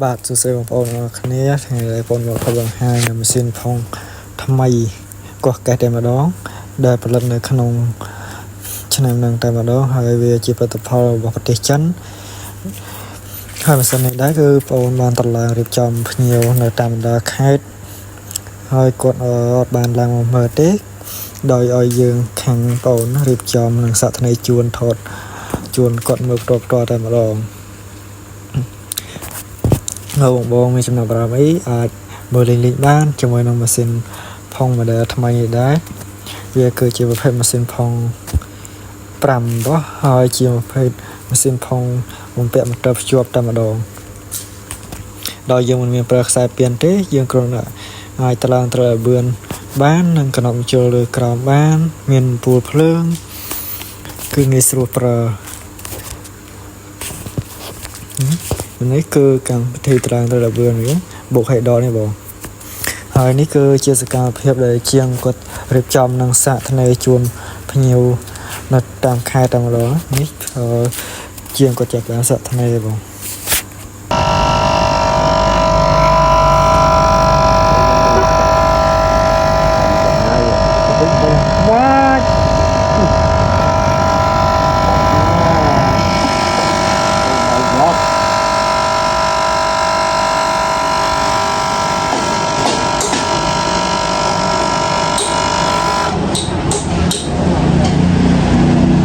បាទសួស្តីបងប្អូនអរគ្នាថ្ងៃនេះបងប្អូនមកបង្ហាញម៉ាស៊ីនផងថ្មីកោះកេះតែម្ដងដែលផលិតនៅក្នុងឆ្នាំនឹងតែម្ដងហើយវាជាផលិតផលរបស់ប្រទេសចិនហើយម៉ាស៊ីននេះដែរគឺបងប្អូនបានត្រឡប់រៀបចំភ្ញៀវនៅតាមបណ្ដាខេត្តហើយគាត់អត់បានឡើងមកមើលទេដោយឲ្យយើងខាងបងប្អូនរៀបចំនឹងសក្តិជួនថតជួនគាត់មើលផ្ទាល់តែម្ដងបងមានចំណាប់អារម្មណ៍អីអាចមើលលេងបានជាមួយនឹងម៉ាស៊ីនផុង model ថ្មីនេះដែរវាគឺជាប្រភេទម៉ាស៊ីនផុង5បោះហើយជាប្រភេទម៉ាស៊ីនផុងបំពាក់ម៉ូទ័រភ្ជាប់តែម្ដងដោយយើងមិនមានប្រើខ្សែពានទេយើងគ្រាន់តែអាចតឡើងត្រូវឲ្យបឿនបាននិងកណប់ជុលលើក្រោមបានមានពូលភ្លើងគឺងាយស្រួលប្រើនេះគឺកម្មវិធីត្រាំងទៅដល់វឿននេះបុកហេដលនេះបងហើយនេះគឺជាសកម្មភាពដែលជាងគាត់រៀបចំនឹងសាកថ្នេរជួនភ្ញៀវនៅតាមខេត្តតែម្ដងនេះជាងគាត់ចាប់បានសាកថ្នេរបង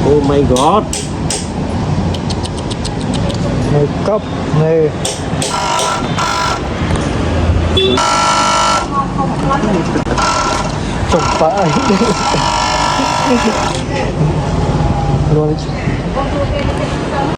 Oh my god នៅកប់នៅចុះប៉ាអីលួយ